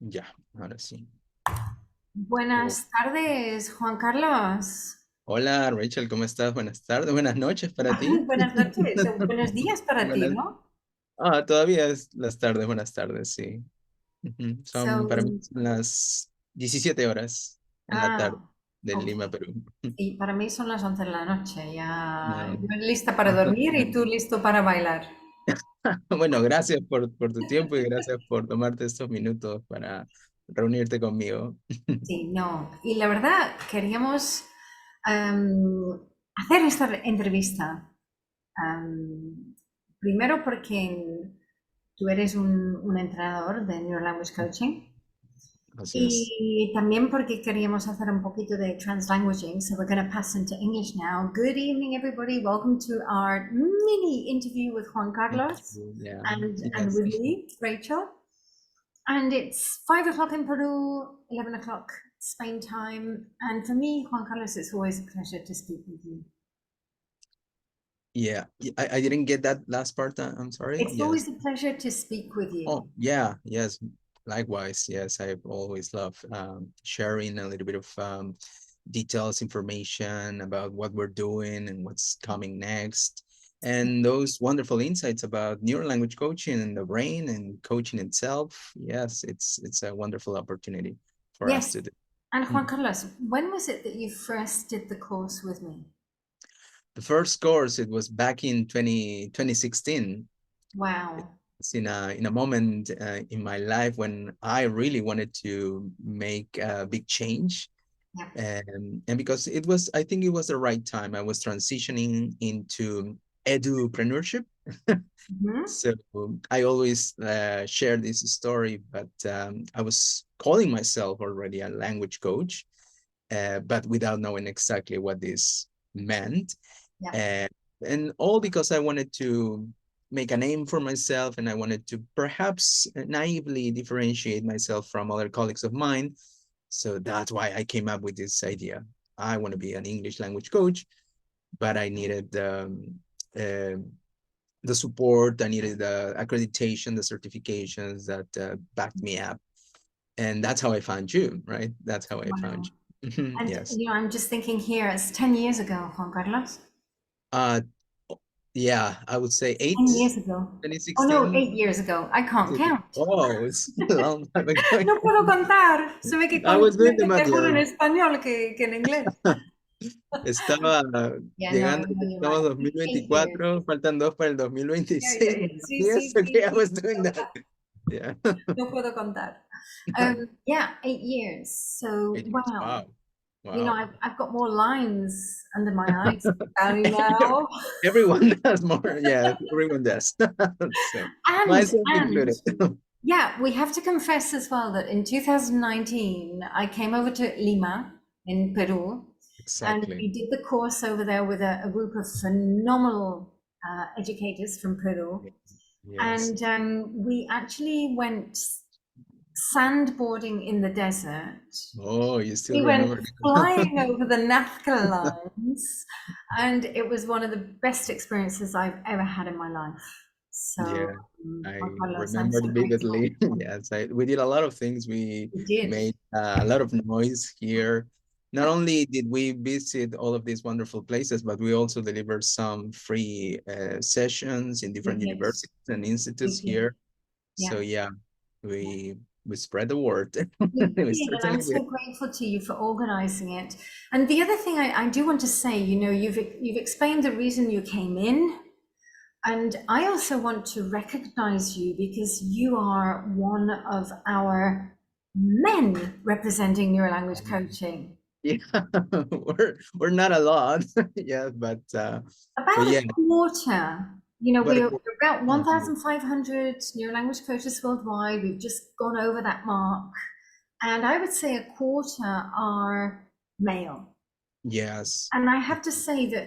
Ya, ahora sí. Oh. Buenas tardes, Juan Carlos. Hola Rachel, ¿cómo estás? Buenas tardes, buenas noches para ti. Buenas noches o buenos días para ti, Buenas. ¿no? Todavía es las tardes, buenas tardes, sí. Ujú. Son para mí So, son las 17 horas en la tarde ah, de ok. Lima, Perú. Y para mí son las 11 de la noche. Ya No. yo lista para dormir y tú listo para bailar. Bueno, gracias por tu tiempo y gracias por tomarte estos minutos para reunirte conmigo. Sí, no. Y la verdad, queríamos hacer esta entrevista. Primero porque tú eres un entrenador de Neurolanguage Coaching. Así es. Y también porque queríamos hacer un poquito de translanguaging, so we're going to pass into English now. Good evening, everybody. Welcome to our mini interview with Juan Carlos Yeah. and Yes. with me, Rachel. And it's 5 o'clock in Peru, 11 o'clock Spain time. And for me, Juan Carlos, it's always a pleasure to speak with you. Yeah. I didn't get that last part. I'm sorry. It's Yes. always a pleasure to speak with you. Oh, yeah, yes, likewise. Yes, I've always loved sharing a little bit of details, information about what we're doing and what's coming next. And those wonderful insights about neurolanguage coaching and the brain and coaching itself. Yes, it's a wonderful opportunity for us Yes. to do. And Juan Mhm. Carlos, when was it that you first did the course with me? The first course, it was back in 2016. Wow. It's in a moment in my life when I really wanted to make a big change, Yeah. and because it was, I think it was the right time. I was transitioning into edupreneurship. Mhm. So I always share this story, but I was calling myself already a language coach, but without knowing exactly what this meant. Yeah. And, and all because I wanted to make a name for myself and I wanted to perhaps naively differentiate myself from other colleagues of mine. So that's why I came up with this idea. I want to be an English language coach, but I needed uh, the support, I needed the accreditation, the certifications that backed me up. And that's how I found you, right? That's how I found Wow. you. And Yes. I'm just thinking here, it's 10 years ago, Juan Carlos. Uh, yeah, I would say 10 years ago. Oh no, 2016. 8 years ago. I can't count. Oh, it's a long time ago. No puedo contar. Se ve que I conto was doing the math, mejor yeah. en español que en inglés. Estaba Yeah, no, llegando, no, you're estamos right. 8 8 years. 2024, faltan dos para el Yeah, yeah, 2026. yeah. Sí, Yes, sí, okay, sí, I sí. was doing that. Yeah. No puedo contar. Yeah, 8 years. So, 8 years. wow. Wow. Wow. I've got more lines under my eyes now. Everyone does more. Yeah, everyone does. So, And, myself and included. Yeah, we have to confess as well that in 2019, I came over to Lima in Peru, and Exactly. we did the course over there with a group of phenomenal educators from Peru. Yes. And we actually went sandboarding in the desert. Oh, you still We went remember that. flying over the Nazca lines, and it was one of the best experiences I've ever had in my life. So, Yeah, Juan I Carlos, I'm remember so it grateful. vividly. Yes, we did a lot of things. We We did. made a lot of noise here. Not only did we visit all of these wonderful places, but we also delivered some free sessions in We different did. universities and We institutes did. here. So Yeah, yeah, we we spread the word. we We did. And I'm certainly so did. grateful to you for organizing it. And the other thing I do want to say, you've explained the reason you came in. And I also want to recognize you because you are one of our men representing neurolanguage coaching. Yeah, we're not a lot. Yeah, but About a yeah, quarter. but We're about Mhm. 1,500 neurolanguage coaches worldwide. We've just gone over that mark. And I would say a quarter are male. Yes. And I have to say that,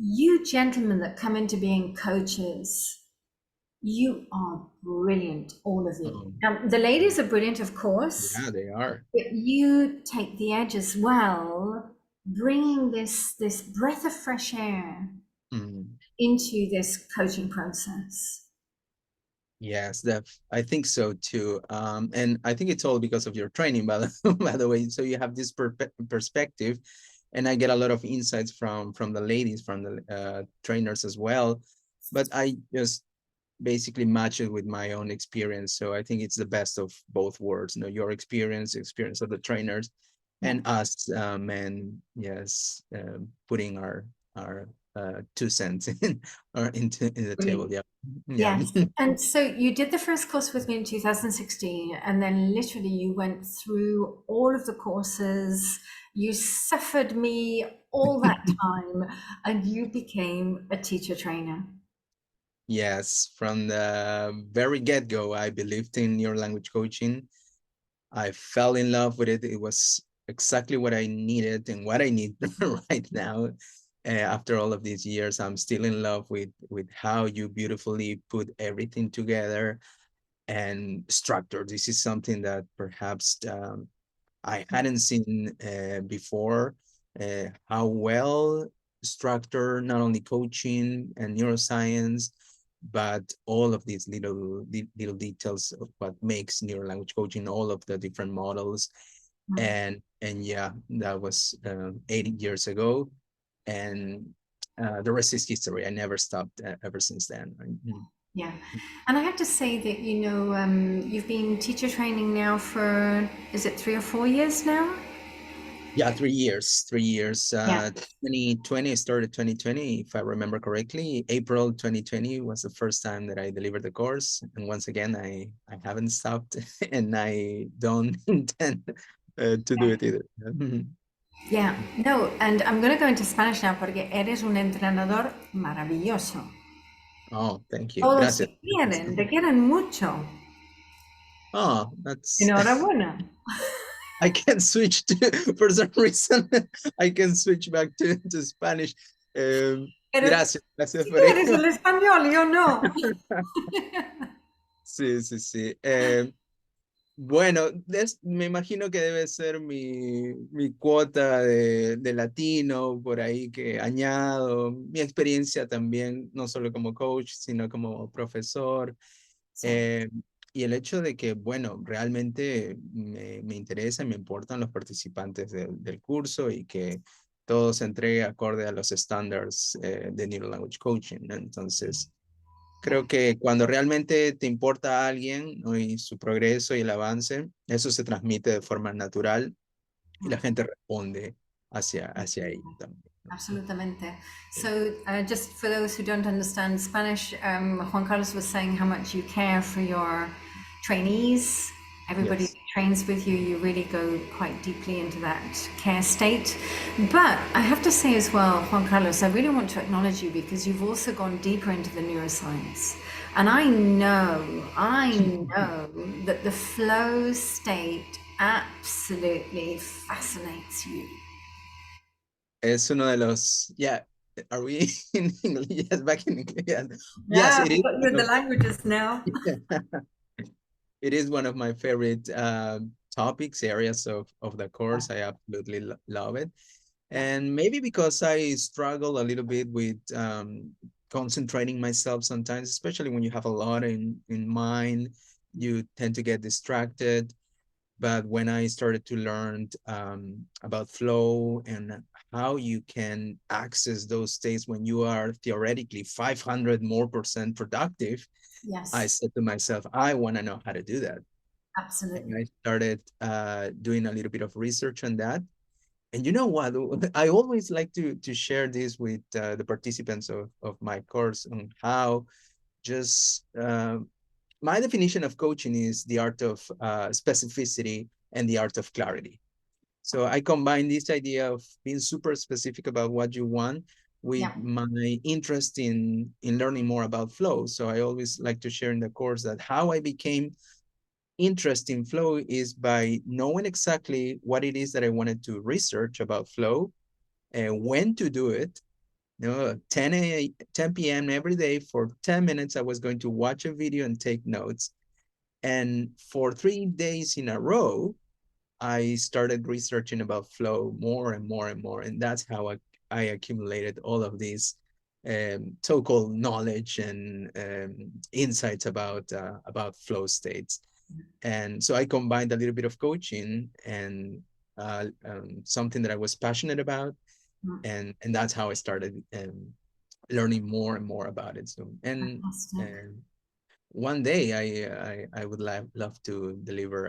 you gentlemen that come into being coaches, you are brilliant, all of you. Um, The ladies are brilliant, of course, yeah, they are. but you take the edge as well, bringing this breath of fresh air Mm. into this coaching process. Yes, I think so too. And I think it's all because of your training, by by the way. So you have this perspective, and I get a lot of insights from the ladies, from the trainers as well. But I just basically match it with my own experience. So I think it's the best of both worlds. You know, your experience, experience of the trainers, Yeah. and us men, yes, putting our 2 cents in or in the table. Brilliant. Yeah, yeah. Yes. And so you did the first course with me in 2016, and then literally you went through all of the courses. You suffered me all that time, and you became a teacher trainer. Yes, from the very get-go, I believed in neurolanguage coaching. I fell in love with it. It was exactly what I needed and what I need right now. After all of these years, I'm still in love with how you beautifully put everything together and structure. This is something that perhaps I hadn't seen before, how well structured not only coaching and neuroscience, but all of these little details of what makes neurolanguage coaching, all of the different models. Mm. And yeah, that was 8 years ago. And the rest is history. I never stopped ever since then. Mhm. Yeah. And I have to say that, you've been teacher training now for, is it 3 or 4 years now? Yeah, 3 years, 3 years. Yeah. 2020, I started 2020, if I remember correctly. April 2020 was the first time that I delivered the course. And once again, I haven't stopped and I don't intend to do it either. Yeah. No, and I'm going to go into Spanish now porque eres un entrenador maravilloso. Oh, thank you. Todos Gracias. te quieren mucho. Oh, that's, Enhorabuena. I can switch to, for some reason, I can switch back to Spanish. Pero Gracias, gracias si tú por eres ello. el español, yo no. Sí, sí, sí. Bueno, me imagino que debe ser mi cuota de latino por ahí que añado, mi experiencia también, no solo como coach, sino como profesor. Sí. eh, y el hecho de que, bueno, realmente me interesa y me importan los participantes del curso y que todo se entregue acorde a los estándares de Neurolanguage Coaching, ¿no? Entonces, Yeah. creo que cuando realmente te importa a alguien, ¿no? Y su progreso y el avance, eso se transmite de forma natural y la gente responde hacia ello también, ¿no? Absolutamente. Sí. So, just for those who don't understand Spanish, Juan Carlos was saying how much you care for your trainees. Everybody who Yes. trains with you, you really go quite deeply into that care state. But I have to say as well, Juan Carlos, I really want to acknowledge you because you've also gone deeper into the neuroscience. And I know that the flow state absolutely fascinates you. Es uno de los, yeah, are we in English? Yes, back in English. Yes, yes, Yeah, it we is got you one in the of, languages now. it is one of my favorite topics, areas of the Yeah, course. I absolutely love it. yeah, And maybe because I struggle a little bit with concentrating myself sometimes, especially when you have a lot in mind, you tend to get distracted. But when I started to learn about flow and how you can access those states when you are theoretically 500 more percent productive, I yes, said to myself, I want to know how to do that. And absolutely. I started doing a little bit of research on that. And you know what? I always like to share this with the participants of my course on how just my definition of coaching is the art of specificity and the art of clarity. So I combine this idea of being super specific about what you want with Yeah, my interest in learning more about flow. So I always like to share in the course that how I became interested in flow is by knowing exactly what it is that I wanted to research about flow and when to do it. You know, 10 p.m. every day for 10 minutes, I was going to watch a video and take notes. And for 3 days in a row, I started researching about flow more and more and more. And that's how I accumulated all of these so-called knowledge and insights about flow states. And so I combined a little bit of coaching and something that I was passionate about, and that's how I started learning more and more about it. So Fantastic. one day I would love to deliver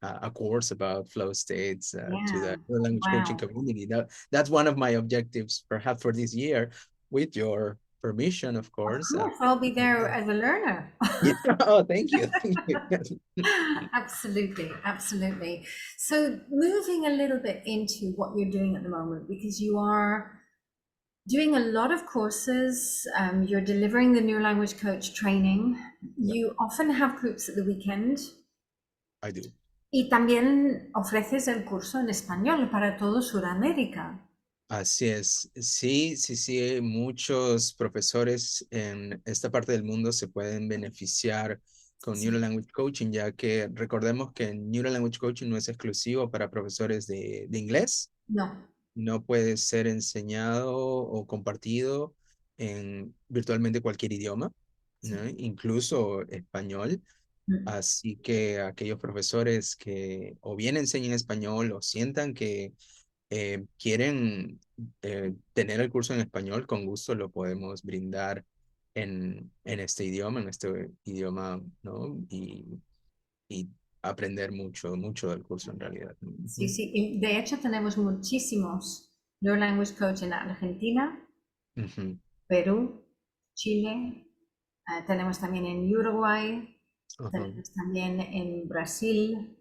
a course about flow states to Yeah. the language coaching Wow. community. That's one of my objectives, perhaps for this year, with your permission, of Of course. course, I'll be there as a learner. Yeah. Oh, thank you. Thank you. Absolutely, absolutely. So moving a little bit into what you're doing at the moment, because you are doing a lot of courses, you're delivering the new language coach training. Yeah, You often have groups at the weekend I do. y también ofreces el curso en español para todo Sudamérica. Así es. Sí, sí, sí. Muchos profesores en esta parte del mundo se pueden beneficiar con Sí. Neurolanguage Coaching, ya que recordemos que Neurolanguage Coaching no es exclusivo para profesores de inglés. No. No puede ser enseñado o compartido en virtualmente cualquier idioma, Sí. ¿no? Incluso español. Mm. Así que aquellos profesores que o bien enseñen español o sientan que quieren tener el curso en español, con gusto lo podemos brindar en este idioma, ¿no? Y aprender mucho, mucho del curso en realidad. Sí, Ujú, sí. Y de hecho tenemos muchísimos Neurolanguage Coach en Argentina, ujú, Perú, Chile, tenemos también en Uruguay, ujú. tenemos también en Brasil,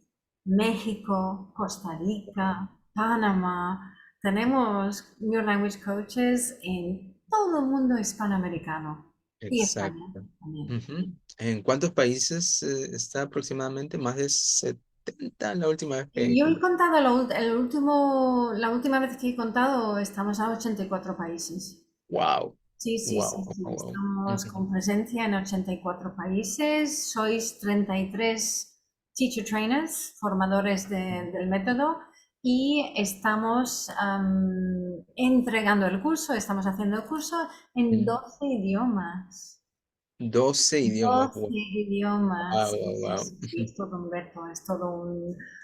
México, Costa Rica, Panamá. Tenemos New Language Coaches en todo el mundo hispanoamericano y España Exacto. también. Ujú. ¿En cuántos países está aproximadamente? Más de 70 la última vez que... Yo he contado, la última vez que he contado, estamos a 84 países. Wow, Sí, sí, sí, wow, sí. wow. Estamos con presencia en 84 países. Sois 33 teacher trainers, formadores del método, y estamos entregando el curso, estamos haciendo el curso en 12 idiomas. 12 idiomas. 12 Wow, idiomas. Sí, wow, sí, wow. sí, sí, es todo un reto, es todo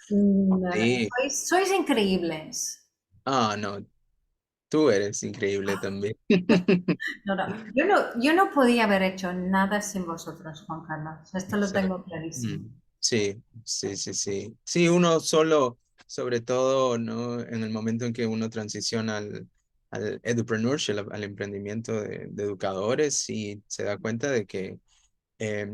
Sí. sois increíbles. Ah, no, tú eres increíble también. No, no, yo no podía haber hecho nada sin vosotros, Juan Carlos. Esto lo Exacto. tengo clarísimo. Mm, sí, sí, sí, sí. Sí, uno solo, sobre todo, ¿no? En el momento en que uno transiciona al edupreneurship, al emprendimiento de educadores, y se da cuenta de que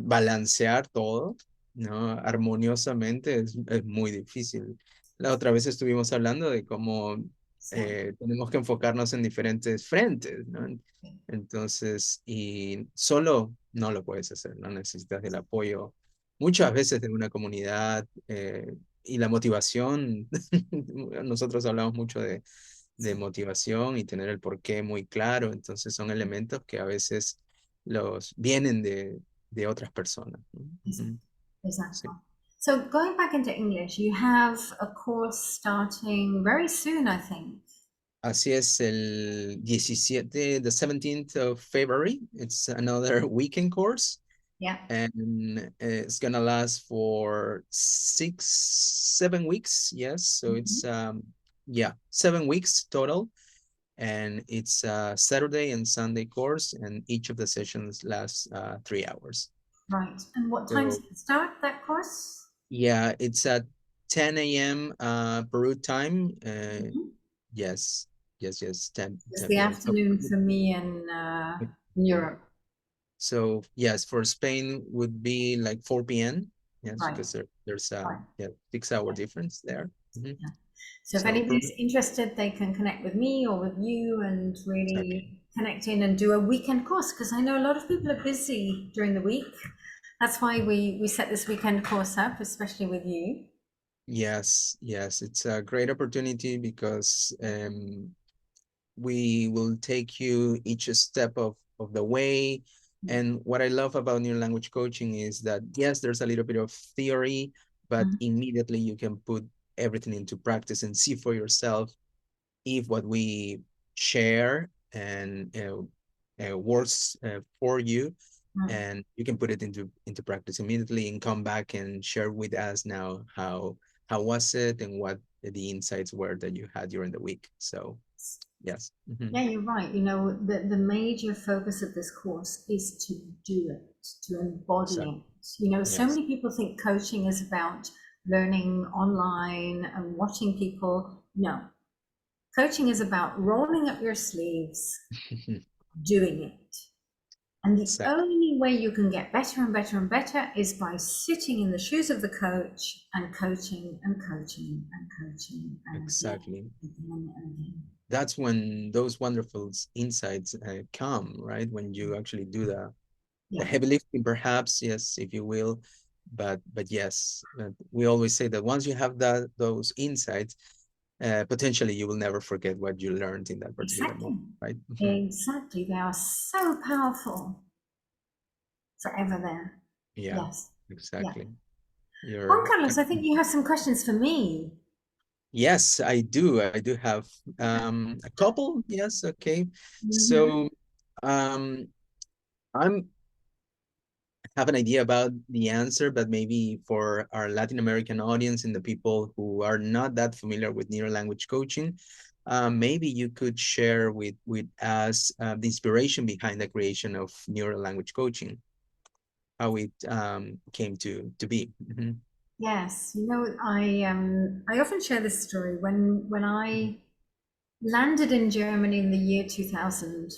balancear todo, ¿no? Armoniosamente es muy difícil. La otra vez estuvimos hablando de cómo Sí, tenemos que enfocarnos en diferentes frentes, ¿no? Entonces, y solo no lo puedes hacer, ¿no? Necesitas del apoyo muchas veces de una comunidad y la motivación. Nosotros hablamos mucho de sí, motivación y tener el porqué muy claro, entonces son elementos que a veces los vienen de otras personas, ¿no? exacto, Ujú, sí. exacto. So going back into English, you have a course starting very soon, I think. Así es, el 17, the 17th of February, it's another weekend course, Yeah. and it's gonna last for 7 weeks, yes, so Mhm. it's, yeah, 7 weeks total, and it's a Saturday and Sunday course, and each of the sessions lasts 3 hours. Right. And what time does So it start, that course? yeah, it's at 10 a.m. Peru time. Mhm. Yes, yes, yes, 10, It's 10 the p.m. So, afternoon for me in Europe. so yes, for Spain would be like 4 p.m. Yes, Right, because there's right. 6 hour difference there. Mhm. Yeah. So if So Peru, anybody's interested, they can connect with me or with you and exactly. really connect in and do a weekend course because I know a lot of people are busy during the week. That's why we set this weekend course up, especially with you. Yes, yes, it's a great opportunity because we will take you each step of the way. And what I love about new language coaching is that, yes, there's a little bit of theory, but Mhm. immediately you can put everything into practice and see for yourself if what we share and works for you, Mm. and you can put it into practice immediately and come back and share with us now how was it and what the insights were that you had during the week. So yes. Yeah, you're right. You know, the major focus of this course is to do it, to embody Exactly. it. You know, so Yes. many people think coaching is about learning online and watching people. No, coaching is about rolling up your sleeves, doing it. And the Exactly. only way you can get better and better and better is by sitting in the shoes of the coach and coaching and coaching and coaching and Exactly. again and again. That's when those wonderful insights come, right? When you actually do the Yeah, heavy lifting, perhaps, yes, if you will. But yes, we always say that once you have those insights, potentially you will never forget what you learned in that particular exactly. moment, right? Exactly. They are so powerful, forever there. Yeah, Yes. Yeah. exactly. Juan You're Carlos, I think you have some questions for me. yes, I do. I do have a couple. Yes, okay. Mhm. So um, I'm have an idea about the answer, but maybe for our Latin American audience and the people who are not that familiar with neurolanguage coaching, maybe you could share with us the inspiration behind the creation of neurolanguage coaching, how it came to be. Yes, you know, I often share this story when I landed in Germany in the year 2000.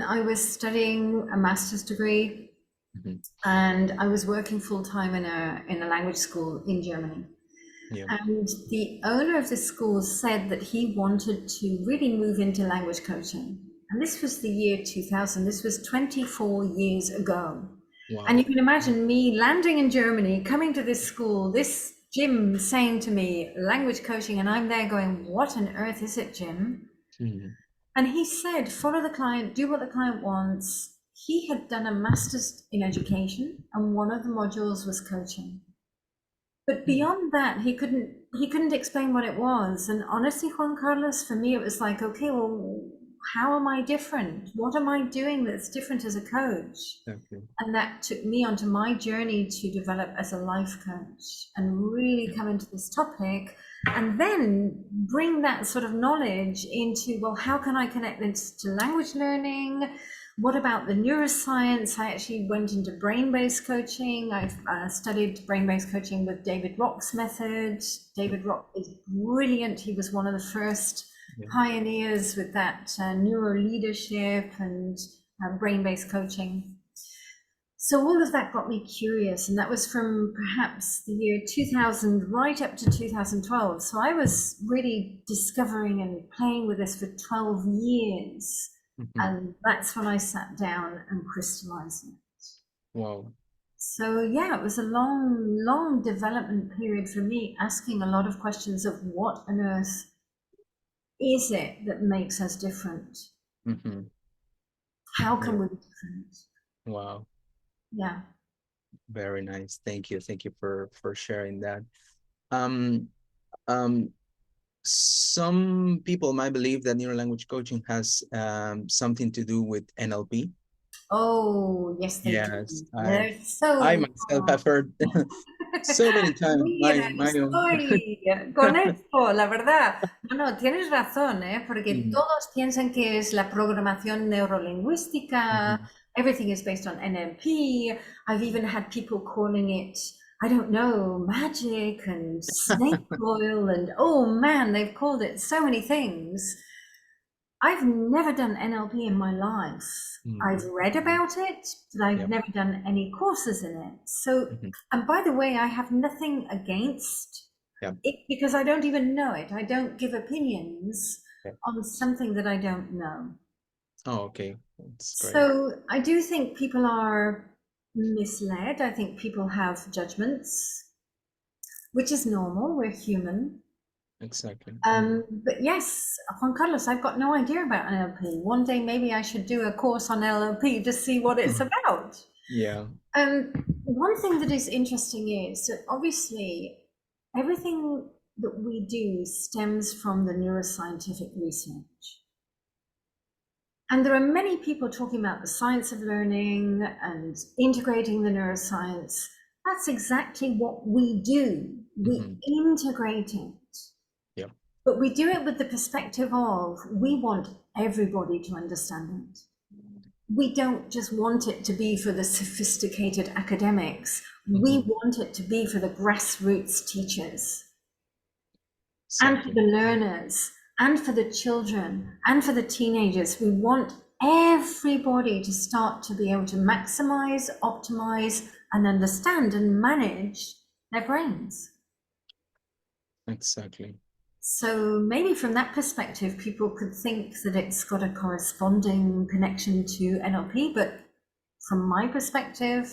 I was studying a master's degree Mhm. and I was working full time in a language school in Germany. Yeah, And the owner of the school said that he wanted to really move into language coaching. And this was the year 2000. This was 24 years ago. And wow. you can imagine me landing in Germany, coming to this school, this Jim saying to me, language coaching, and I'm there going, what on earth is it, Jim? Mhm. And he said, follow the client, do what the client wants. He had done a master's in education, and one of the modules was coaching. But Mhm. beyond that, he couldn't explain what it was. And honestly, Juan Carlos, for me, it was like, okay, well, how am I different? What am I doing that's different as a coach? Exactly. And that took me onto my journey to develop as a life coach and really Yeah. come into this topic and then bring that sort of knowledge into, well, how can I connect this to language learning? What about the neuroscience? I actually went into brain-based coaching. I've studied brain-based coaching with David Rock's method. Mm. David Rock is brilliant. He was one of the first Yeah. pioneers with that neuro leadership and brain-based coaching. So all of that got me curious, and that was from perhaps the year 2000 right up to 2012. So I was really discovering and playing with this for 12 years. Mhm. And that's when I sat down and crystallized it. Wow. So yeah, it was a long, long development period for me, asking a lot of questions of what on earth is it that makes us different? Mhm. How Yeah. can we be different? Wow. Yeah. Very nice. Thank you. Thank you for sharing that. Um, um, some people might believe that neurolanguage coaching has something to do with NLP. Oh, yes, they do. Yes, They're I so myself have heard so many times Mira, my own. estoy con esto, la verdad. No, no, tienes razón, ¿eh? Porque Mhm, todos piensan que es la programación neurolingüística. mhm. Everything is based on NLP. I've even had people calling it, I don't know, magic and snake oil, and oh man, they've called it so many things. I've never done NLP in my life. I've Mhm, read mhm. about it, but I've Yep. never done any courses in it. So, Mhm. and by the way, I have nothing against Yep. it because I don't even know it. I don't give opinions Yep. on something that I don't know. Oh, okay. That's great. So I do think people are misled. I think people have judgments, which is normal. We're human. Exactly. Mhm. But yes, Juan Carlos, I've got no idea about NLP. One day maybe I should do a course on NLP to see what it's Mhm. about. Yeah. Um, One thing that is interesting is that obviously everything that we do stems from the neuroscientific research. And there are many people talking about the science of learning and integrating the neuroscience. That's exactly what we do. We Mhm. integrate it. Yeah. But we do it with the perspective of we want everybody to understand it. We don't just want it to be for the sophisticated academics. We Mhm. want it to be for the grassroots teachers and for Exactly. the learners and for the children and for the teenagers. We want everybody to start to be able to maximize, optimize, and understand and manage their brains. Exactly. So maybe from that perspective, people could think that it's got a corresponding connection to NLP, but from my perspective,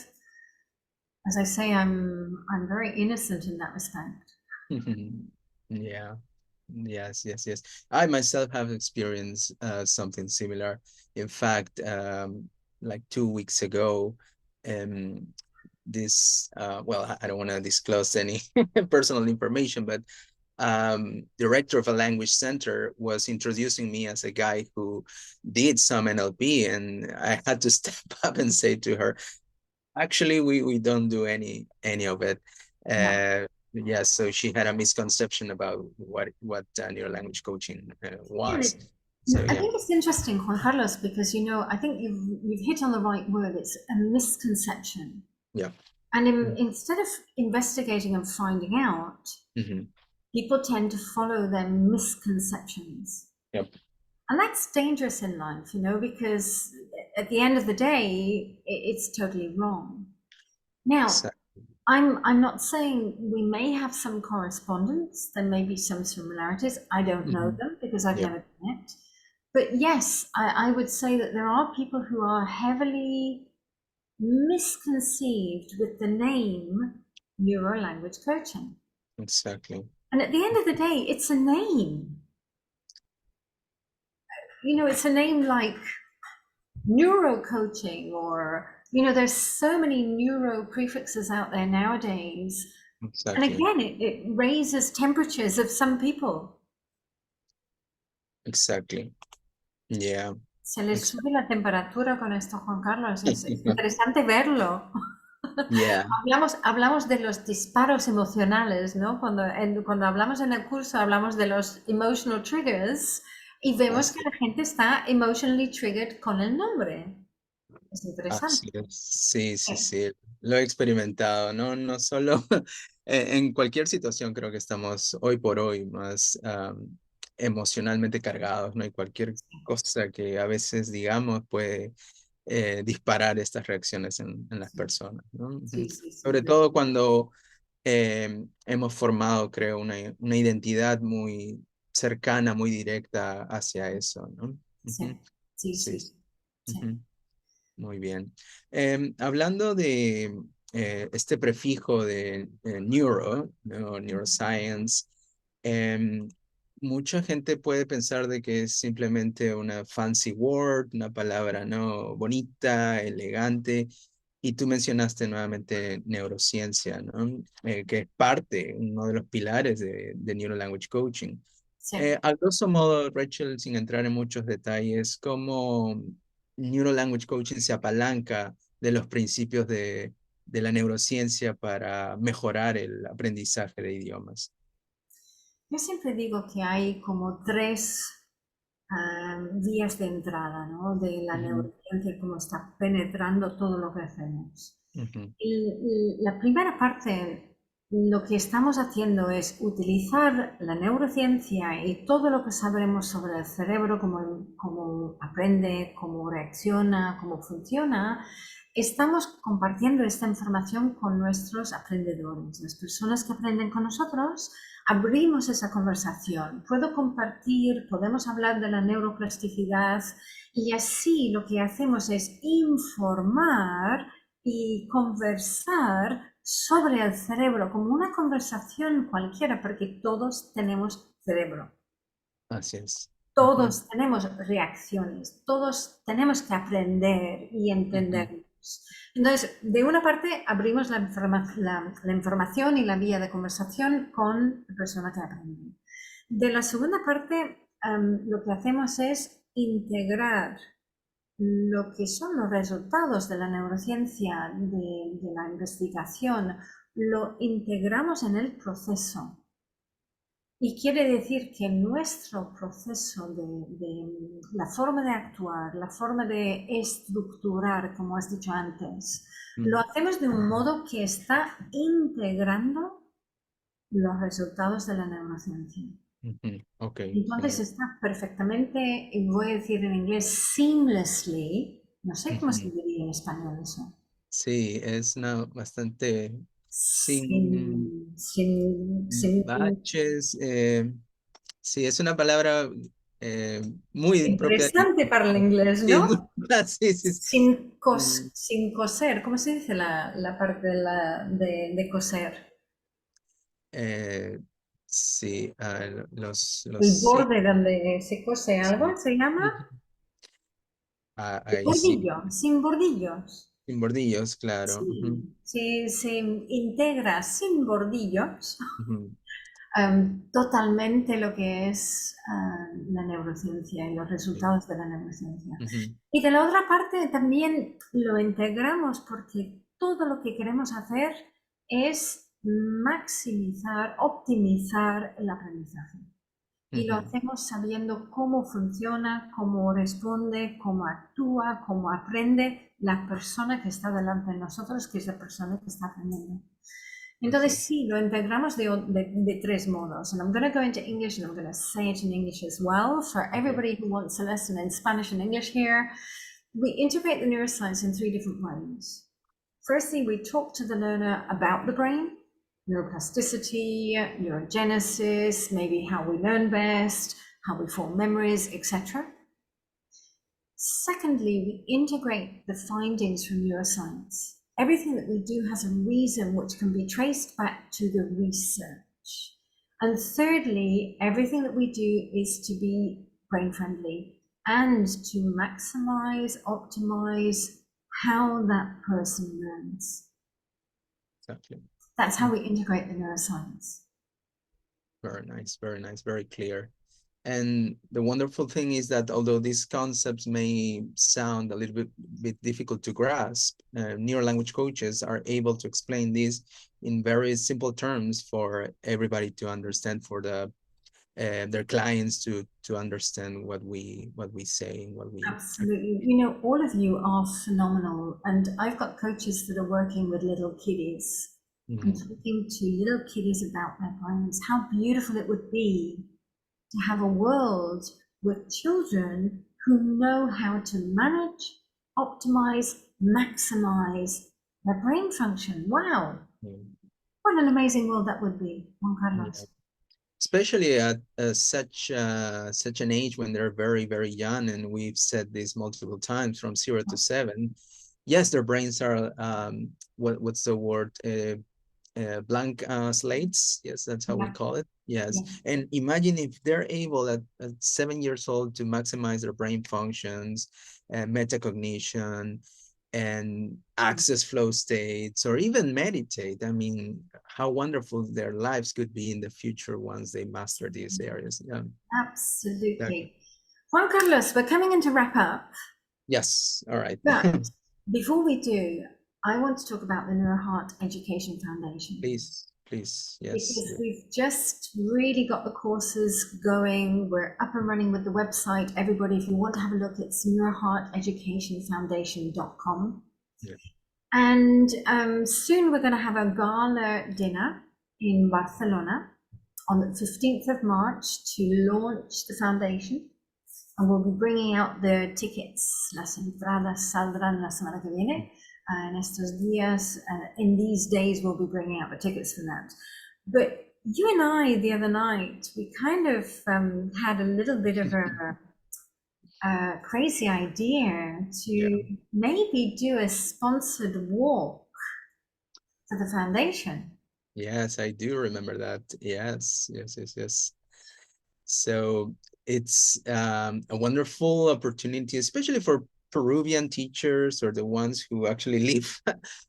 as I say, I'm very innocent in that respect. Yeah. Yes, yes, yes. I myself have experienced something similar. In fact, like 2 weeks ago, um, this well, I don't want to disclose any personal information, but director of a language center was introducing me as a guy who did some NLP, and I had to step up and say to her, actually, we don't do any of it. Yeah. Yes, so she had a misconception about what neurolanguage coaching was. So I yeah, think it's interesting, Juan Carlos, because I think you've hit on the right word. It's a misconception. yeah. And instead of investigating and finding out, Mm-hmm. people tend to follow their misconceptions. Yep. And that's dangerous in life, because at the end of the day, it's totally wrong. Now, Exactly. I'm not saying we may have some correspondence, there may be some similarities. I don't know Mm-hmm. them because I've Yep. never done it. But yes, I would say that there are people who are heavily misconceived with the name Neurolanguage Coaching. Exactly. And at the end of the day, it's a name. It's a name like neuro coaching, or there's so many neuro prefixes out there nowadays. And Exactly. again, it raises temperatures of some people. Exactly. Yeah. Se les Exactly. sube la temperatura con esto, Juan Carlos. Es interesante verlo. Yeah. Hablamos de los disparos emocionales, ¿no? Cuando hablamos en el curso, hablamos de los emotional triggers y vemos que Así, la gente está emotionally triggered con el nombre. Es así interesante. es. Sí, sí, Sí, sí. Lo he experimentado, ¿no? No solo en cualquier situación creo que estamos hoy por hoy más emocionalmente cargados, ¿no? Y cualquier cosa que a veces digamos puede disparar estas reacciones en las personas, ¿no? Ujú. sí, sí, sí, Sobre todo cuando hemos formado, creo, una identidad muy cercana, muy directa hacia eso, ¿no? sí, Ujú. sí, Sí, sí, sí. sí, Ujú. Muy bien. Hablando de este prefijo de neuro, ¿no? Neuroscience, em, mucha gente puede pensar de que es simplemente una fancy word, una palabra no bonita, elegante, y tú mencionaste nuevamente neurociencia, ¿no? Que es parte, uno de los pilares de Neurolanguage Coaching. sí. A grosso modo, Rachel, sin entrar en muchos detalles, ¿cómo Neurolanguage Coaching se apalanca de los principios de la neurociencia para mejorar el aprendizaje de idiomas? Yo siempre digo que hay como tres vías de entrada, ¿no? De la Ujú, neurociencia, cómo está penetrando todo lo que hacemos. ujú, La primera parte, lo que estamos haciendo es utilizar la neurociencia y todo lo que sabremos sobre el cerebro, cómo aprende, cómo reacciona, cómo funciona. Estamos compartiendo esta información con nuestros aprendedores, las personas que aprenden con nosotros. Abrimos esa conversación. Puedo compartir, podemos hablar de la neuroplasticidad y así lo que hacemos es informar y conversar sobre el cerebro como una conversación cualquiera, porque todos tenemos cerebro, así es. Ujú, todos tenemos reacciones, todos tenemos que aprender y ujú, entendernos. Entonces, de una parte, abrimos la información y la vía de conversación con la persona que aprende. De la segunda parte, lo que hacemos es integrar lo que son los resultados de la neurociencia, de la investigación, lo integramos en el proceso. Y quiere decir que nuestro proceso de la forma de actuar, la forma de estructurar, como has dicho antes, lo hacemos de un modo que está integrando los resultados de la neurociencia. Ok, Entonces claro. está perfectamente, y voy a decir en inglés, seamlessly, no sé cómo se diría en español eso. Sí, es una bastante sin Sin, sin baches. Sí, es una palabra muy propia. interesante para el inglés, Sí, ¿no? sí, sí, sí. Mm, Sin coser, ¿cómo se dice la parte de coser? eh, sí, El sí, borde donde se cose algo sí. se llama Ujú. Ahí sí, bordillo, sin bordillos. sin bordillos, claro. Ujú, Sí, se integra sin bordillos ujú, totalmente lo que es la neurociencia y los sí, resultados de la neurociencia. ujú, Y de la otra parte también lo integramos porque todo lo que queremos hacer es maximizar, optimizar el aprendizaje. Y lo ujú, hacemos sabiendo cómo funciona, cómo responde, cómo actúa, cómo aprende la persona que está delante de nosotros, que es la persona que está aprendiendo. así Entonces es. sí, lo integramos de tres modos. And I'm going to go into English and I'm going to say it in English as well. For Okay. everybody who wants a lesson in Spanish and English here, we integrate the neuroscience in three different ways. Firstly, we talk to the learner about the brain, neuroplasticity, neurogenesis, maybe how we learn best, how we form memories, etc. Secondly, we integrate the findings from neuroscience. Everything that we do has a reason which can be traced back to the research. And thirdly, everything that we do is to be brain friendly and to maximize, optimize how that person learns. Exactly. That's how Mm, we integrate the neuroscience. very nice, very clear. And the wonderful thing is that although these concepts may sound a little bit difficult to grasp, neurolanguage coaches are able to explain this in very simple terms for everybody to understand, for their clients to understand what we say and what we Absolutely. You know, all of you are phenomenal. And I've got coaches that are working with little kiddies and Mhm. talking to little kiddies about their brains. How beautiful it would be to have a world with children who know how to manage, optimize, maximize their brain function. Wow. What an amazing world that would be, Juan Yeah. Carlos. Especially at such an age when they're very young, and we've said this multiple times, from 0 to 7. Yes, their brains are what's the word, blank slates. Yes, that's how we Yeah, call it. Yes. yeah. And imagine if they're able at 7 years old to maximize their brain functions and metacognition and access flow states, or even meditate. I mean, how wonderful their lives could be in the future once they master these areas. Yeah, exactly. Absolutely. Juan Carlos, we're coming in to wrap up. Yes. All right. But before we do, I want to talk about the NeuroHeart Education Foundation Please. Yes. because we've just really got the courses going. We're up and running with the website. Everybody, if you want to have a look, it's neurohearteducationfoundation.com. Yeah. And soon we're going to have a gala dinner in Barcelona on the 15th of March to launch the foundation. And we'll be bringing out the tickets. Las entradas saldrán la semana que viene. En estos días, in these days, we'll be bringing out the tickets for that. But you and I, the other night, we kind of had a little bit of a crazy idea Yeah. to maybe do a sponsored walk to the foundation. Yes, I do remember that. Yes. So it's a wonderful opportunity, especially for Peruvian teachers, or the ones who actually live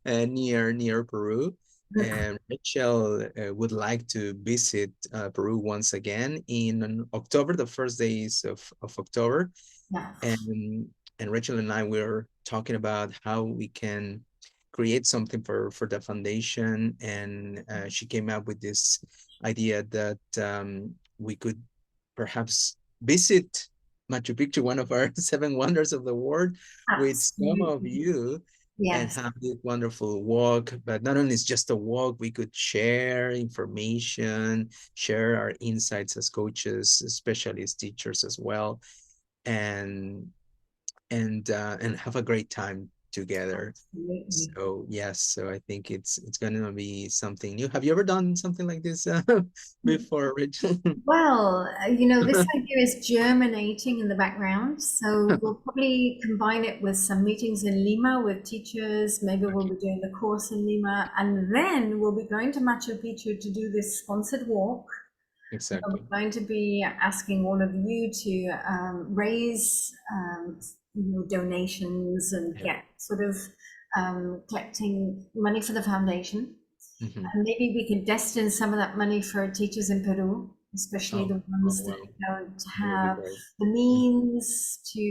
near Peru. And Rachel would like to visit Peru once again in October, the first days of October. Yeah. And Rachel and I were talking about how we can create something for the foundation, and she came up with this idea that we could perhaps visit Machu Picchu, one of our seven wonders of the world, with some of Absolutely. you, and Yes. have this wonderful walk. But not only it's just a walk, we could share information, share our insights as coaches, specialists, teachers as well, and and have a great time together. Absolutely. So yes, so I think it's gonna be something new. Have you ever done something like this before, Rachel? Well, this idea is germinating in the background. So we'll probably combine it with some meetings in Lima with teachers. Maybe we'll Okay, be doing the course in Lima. And then we'll be going to Machu Picchu to do this sponsored walk. We're exactly. going to be asking all of you to raise donations and Yeah. get sort of collecting money for the foundation. Hmm. And maybe we can destine some of that money for teachers in Peru, especially Oh, the oh, ones that wow. don't That would be have great. the Mhm. means to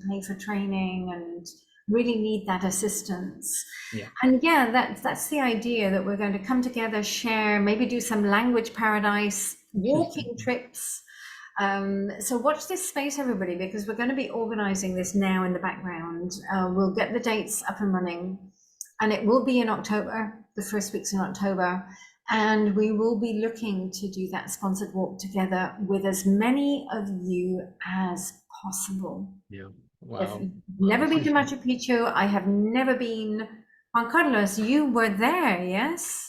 pay for training and really need that assistance. Yeah. And yeah, that's the idea, that we're going to come together, share, maybe do some language paradise walking trips. So watch this space, everybody, because we're going to be organizing this now in the background. We'll get the dates up and running, and it will be in October, the first weeks in October. And we will be looking to do that sponsored walk together with as many of you as possible. Yeah. If Wow. you've Wow. never been to Machu Picchu, I have never been. Juan Carlos, you were there, yes?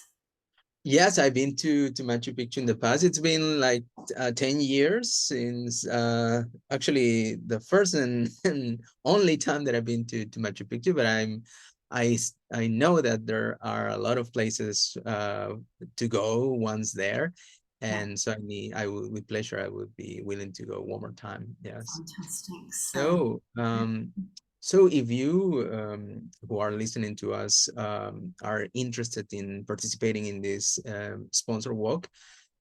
Yes, I've been to Machu Picchu in the past. It's been like 10 years since actually the first and only time that I've been to Machu Picchu, but I know that there are a lot of places to go once there. Yeah, And so I would, with pleasure, I would be willing to go one more time. Yes. fantastic. So, So, yeah. so if you who are listening to us are interested in participating in this sponsor walk,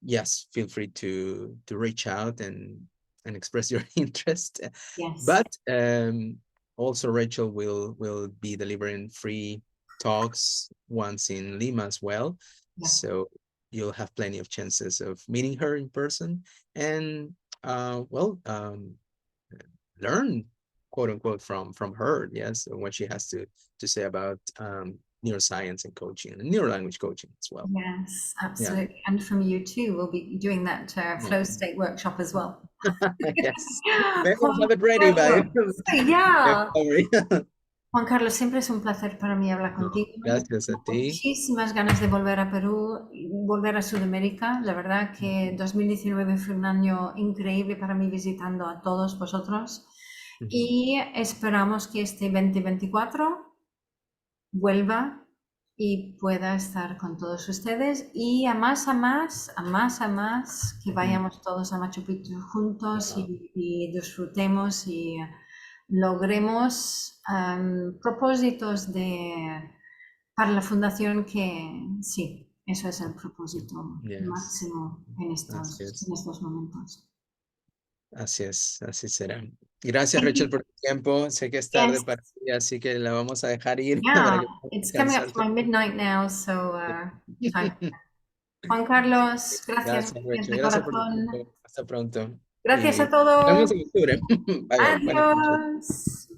yes, feel free to reach out and express your interest. Yes. But also Rachel will be delivering free talks once in Lima as well. Yeah. So you'll have plenty of chances of meeting her in person and learn, quote unquote, from her. Yes, and what she has to say about neuroscience and coaching and neurolanguage coaching as well. Yes, Yeah. absolutely. And from you too, we'll be doing that Oh. flow state workshop as well. Yes. Maybe I'll have Juan it ready by Carlos, yeah. February. Juan Carlos, siempre es un placer para mí hablar No, contigo. gracias a Tengo ti. muchísimas ganas de volver a Perú, volver a Sudamérica. La verdad que 2019 fue un año increíble para mí visitando a todos vosotros, Ujú. y esperamos que este 2024 vuelva y pueda estar con todos ustedes, y a más, que Ujú. vayamos todos a Machu Picchu juntos Wow. y disfrutemos y logremos propósitos para la fundación, que sí, eso es el propósito Yes. máximo Así en es. estos momentos. Así es. Así será. Gracias, Thank Rachel, you. por tu tiempo. Sé que es tarde Yes, para ti, así que la vamos a dejar ir yeah, para que puedas it's coming up descansar. to my midnight now, so time. Juan Carlos, gracias, Gracias, gracias Rachel. de Gracias por tu tiempo. corazón. Hasta pronto. Gracias Y a nos vemos todos. en octubre. Bye, bye. Buenas noches. Adiós.